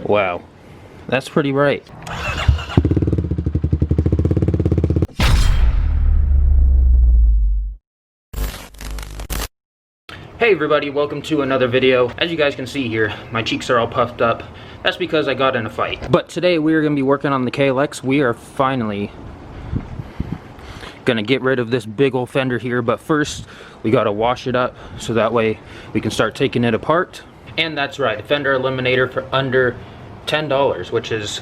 Wow, that's pretty bright. Hey everybody, welcome to another video. As you guys can see here, my cheeks are all puffed up. That's because I got in a fight. But today we are going to be working on the KLX. We are finally gonna get rid of this big old fender here, but first we gotta wash it up so that way we can start taking it apart. And that's right, Fender Eliminator for under $10, which is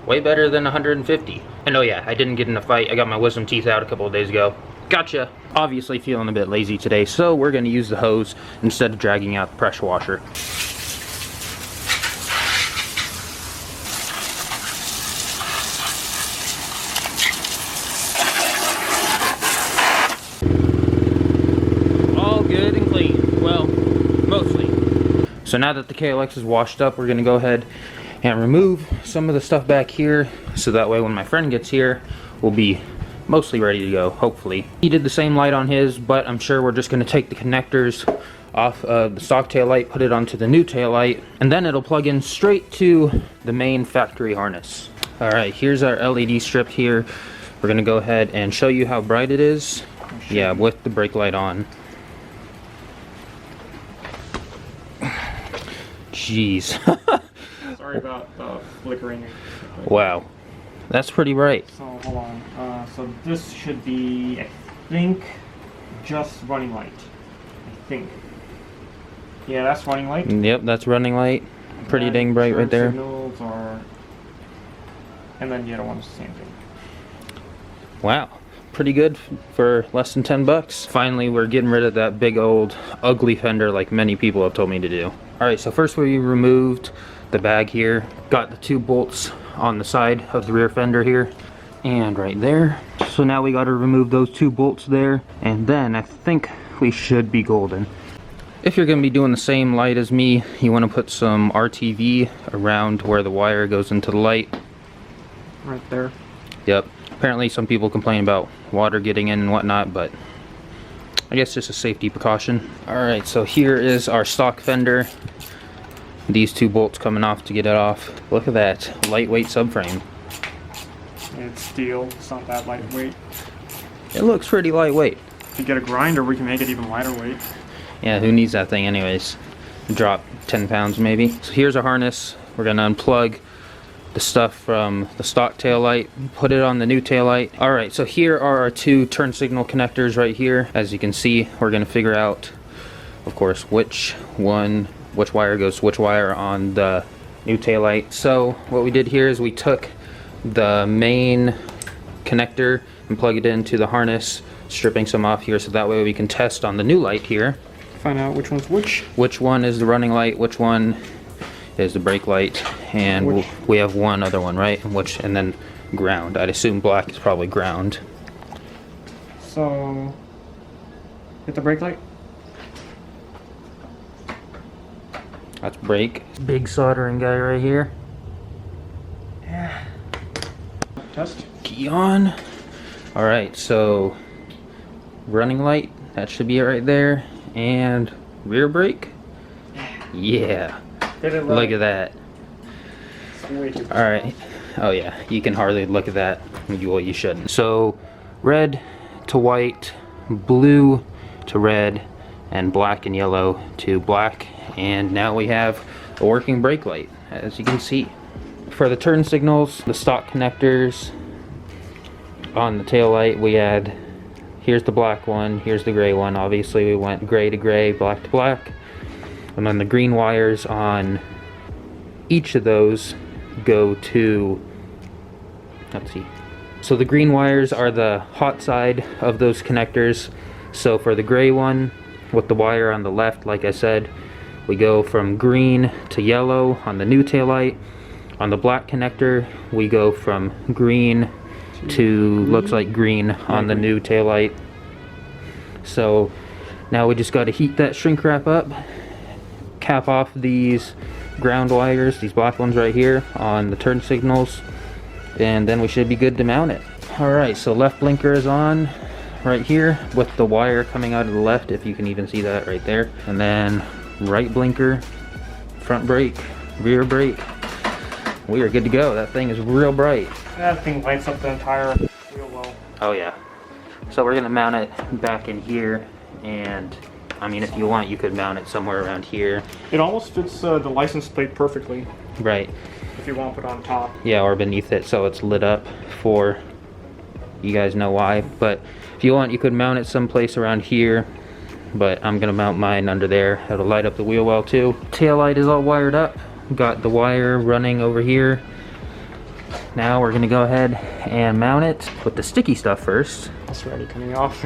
way better than 150. And oh yeah, I didn't get in a fight. I got my wisdom teeth out a couple of days ago. Gotcha. Obviously feeling a bit lazy today, so we're gonna use the hose instead of dragging out the pressure washer. All good and clean. Well, mostly. So now that the KLX is washed up, we're gonna go ahead and remove some of the stuff back here, so that way when my friend gets here, we'll be mostly ready to go, hopefully. He did the same light on his, but I'm sure we're just gonna take the connectors off of the stock tail light, put it onto the new tail light, and then it'll plug in straight to the main factory harness. All right, here's our LED strip here. We're gonna go ahead and show you how bright it is. Yeah, with the brake light on. Jeez. Sorry about the flickering. Wow, that's pretty bright. So hold on. So this should be, I think, just running light. I think. Yeah, that's running light. Yep, that's running light. Pretty dang bright right there. Signals are, and then the other one's the same thing. Wow, pretty good for less than 10 bucks. Finally, we're getting rid of that big old ugly fender like many people have told me to do. All right, so first we removed the bag here. Got the two bolts on the side of the rear fender here and right there. So now we got to remove those two bolts there, and then I think we should be golden. If you're going to be doing the same light as me, you want to put some RTV around where the wire goes into the light. Right there. Yep. Apparently some people complain about water getting in and whatnot, but I guess just a safety precaution. Alright, so here is our stock fender. These two bolts coming off to get it off. Look at that lightweight subframe. It's steel, it's not that lightweight. It looks pretty lightweight. If you get a grinder, we can make it even lighter weight. Yeah, who needs that thing anyways? Drop 10 pounds maybe. So here's our harness. We're gonna unplug the stuff from the stock tail light, put it on the new tail light. All right, so here are our two turn signal connectors right here. As you can see, we're gonna figure out, of course, which wire goes to which wire on the new tail light. So what we did here is we took the main connector and plug it into the harness, stripping some off here so that way we can test on the new light here. Find out which one's which. Which one is the running light, which one is the brake light, and we have one other one, right? And then ground. I'd assume black is probably ground. So hit the brake light. That's brake. Big soldering guy right here. Yeah. Test. Key on. All right, so running light, that should be it right there, and rear brake. Yeah. Look at that. All right. Oh yeah, you can hardly look at that. Well, you shouldn't. So red to white, blue to red, and black and yellow to black, and now we have a working brake light, as you can see. For the turn signals, the stock connectors on the tail light, we had, here's the black one, here's the gray one. Obviously we went gray to gray, black to black. And then the green wires on each of those go to, let's see. So the green wires are the hot side of those connectors. So for the gray one, with the wire on the left, like I said, we go from green to yellow on the new taillight. On the black connector, we go from green to looks like green on the new taillight. So now we just got to heat that shrink wrap up, cap off these ground wires, these black ones right here on the turn signals, and then we should be good to mount it. Alright, so left blinker is on right here with the wire coming out of the left, if you can even see that right there. And then right blinker, front brake, rear brake, we are good to go. That thing is real bright. That thing lights up the entire wheel well. Oh yeah. So we're gonna mount it back in here, and I mean, if you want, you could mount it somewhere around here. It almost fits the license plate perfectly. Right. If you want to put it on top. Yeah, or beneath it so it's lit up for, you guys know why. But if you want, you could mount it someplace around here. But I'm gonna mount mine under there. It'll light up the wheel well too. Tail light is all wired up. Got the wire running over here. Now we're gonna go ahead and mount it with the sticky stuff first. It's already coming off.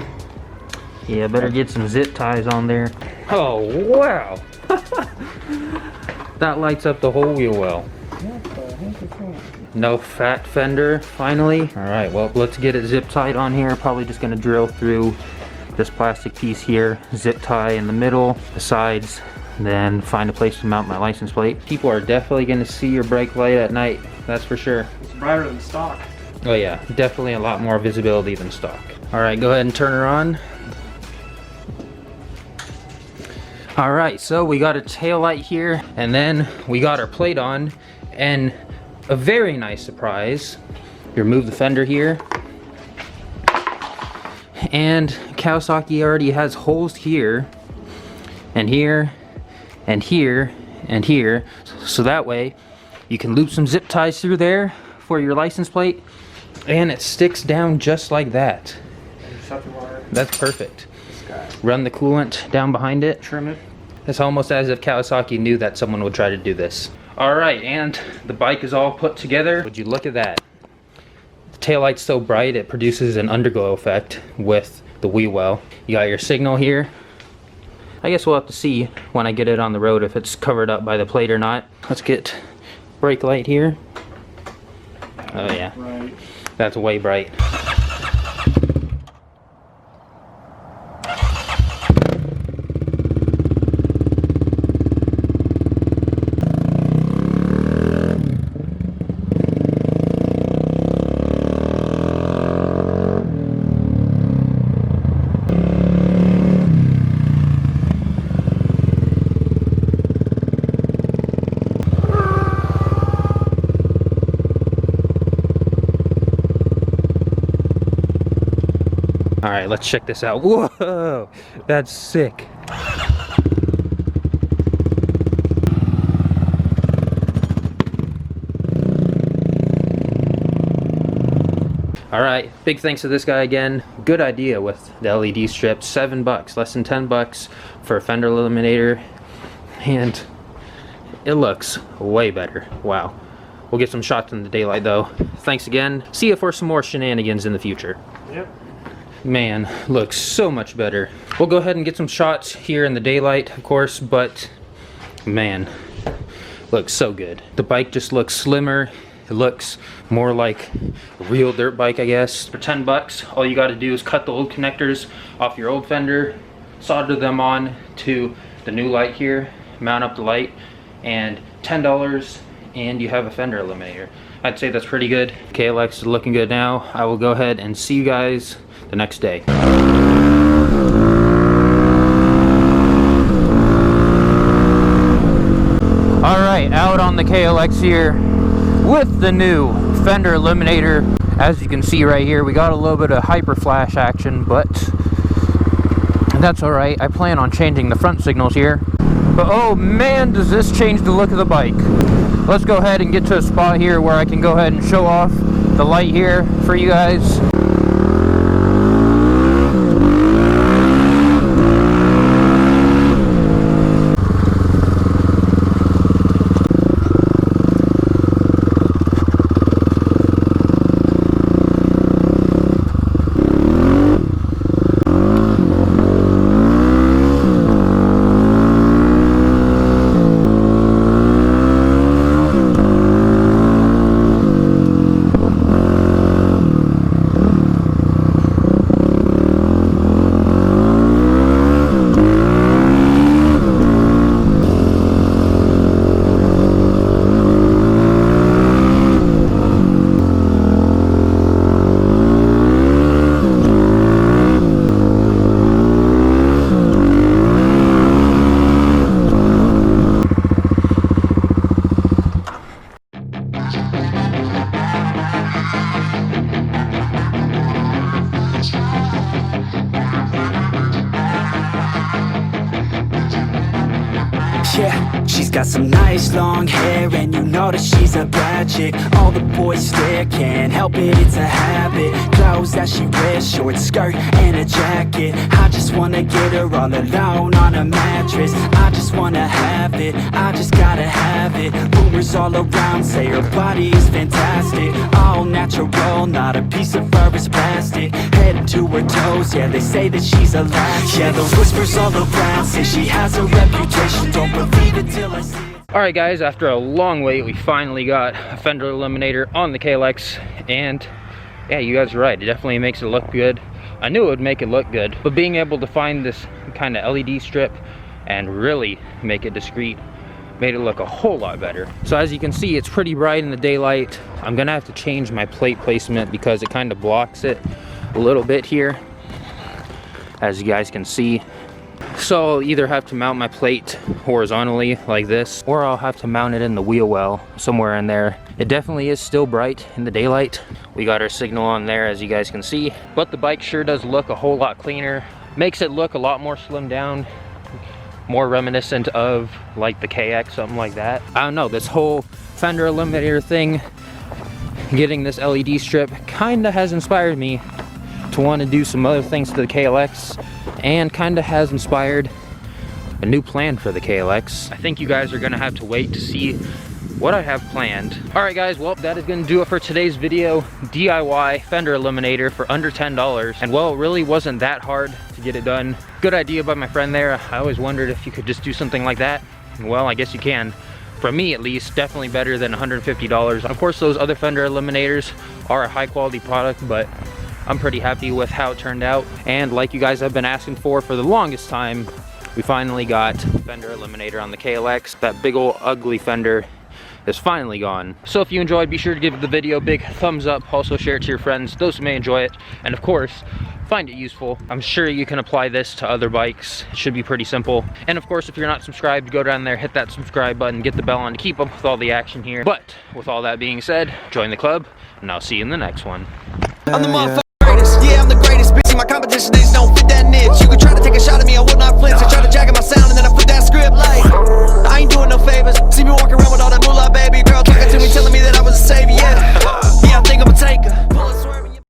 Yeah, better get some zip ties on there. Oh, wow. That lights up the whole wheel well. No fat fender, finally. All right, well, let's get it zip tied on here. Probably just gonna drill through this plastic piece here, zip tie in the middle, the sides, then find a place to mount my license plate. People are definitely gonna see your brake light at night, that's for sure. It's brighter than stock. Oh yeah, definitely a lot more visibility than stock. All right, go ahead and turn her on. All right, so we got a tail light here, and then we got our plate on, and a very nice surprise. You remove the fender here, and Kawasaki already has holes here, and here, and here, and here, so that way you can loop some zip ties through there for your license plate, and it sticks down just like that. That's perfect. Run the coolant down behind it. Trim it. It's almost as if Kawasaki knew that someone would try to do this. All right, and the bike is all put together. Would you look at that? The taillight's so bright it produces an underglow effect with the wheel well. You got your signal here. I guess we'll have to see when I get it on the road if it's covered up by the plate or not. Let's get brake light here. Oh yeah, right. That's way bright. All right, let's check this out. Whoa, that's sick. All right, big thanks to this guy again. Good idea with the LED strips. $7, less than $10 for a Fender Eliminator, and it looks way better. Wow. We'll get some shots in the daylight though. Thanks again. See you for some more shenanigans in the future. Yep. Man, looks so much better. We'll go ahead and get some shots here in the daylight, of course, but man, looks so good. The bike just looks slimmer. It looks more like a real dirt bike, I guess. For $10, all you got to do is cut the old connectors off your old Fender, solder them on to the new light here, mount up the light, and $10, and you have a Fender Eliminator. I'd say that's pretty good. KLX is looking good now. I will go ahead and see you guys the next day. All right, out on the KLX here with the new Fender Eliminator. As you can see right here, we got a little bit of hyper flash action, but that's all right. I plan on changing the front signals here. But oh man, does this change the look of the bike. Let's go ahead and get to a spot here where I can go ahead and show off the light here for you guys. got some nice long hair, and you know that she's a bad chick. All the boys stare, can't help it, it's a habit. Clothes that she wears, short skirt and a jacket. I just wanna get her all alone on a mattress. I just wanna have it, I just gotta have it. Rumors all around say her body is fantastic. All natural, not a piece of fur is plastic. Head to her toes, yeah, they say that she's a latch. Yeah, the whispers all around say she has a reputation. Don't believe it till I see it. Alright guys, after a long wait, we finally got a Fender Eliminator on the KLX, and yeah, you guys are right, it definitely makes it look good. I knew it would make it look good, but being able to find this kind of LED strip and really make it discreet made it look a whole lot better. So as you can see, it's pretty bright in the daylight. I'm gonna have to change my plate placement because it kind of blocks it a little bit here, as you guys can see. So I'll either have to mount my plate horizontally like this, or I'll have to mount it in the wheel well somewhere in there. It definitely is still bright in the daylight. We got our signal on there, as you guys can see, but the bike sure does look a whole lot cleaner. Makes it look a lot more slimmed down, more reminiscent of like the KX, something like that. I don't know, this whole Fender Eliminator thing, getting this LED strip kind of has inspired me to want to do some other things to the KLX, and kind of has inspired a new plan for the KLX. I think you guys are gonna have to wait to see what I have planned. Alright guys, well, that is gonna do it for today's video. DIY Fender Eliminator for under $10. And well, it really wasn't that hard to get it done. Good idea by my friend there. I always wondered if you could just do something like that. Well, I guess you can. For me at least, definitely better than $150. Of course, those other Fender Eliminators are a high quality product, but I'm pretty happy with how it turned out. And like you guys have been asking for the longest time, we finally got Fender Eliminator on the KLX. That big old ugly Fender is finally gone. So if you enjoyed, be sure to give the video a big thumbs up. Also share it to your friends, those who may enjoy it. And of course, find it useful. I'm sure you can apply this to other bikes. It should be pretty simple. And of course, if you're not subscribed, go down there, hit that subscribe button, get the bell on to keep up with all the action here. But with all that being said, join the club, and I'll see you in the next one. I'm the motherfucker greatest, yeah, I'm the greatest, bitch, my competition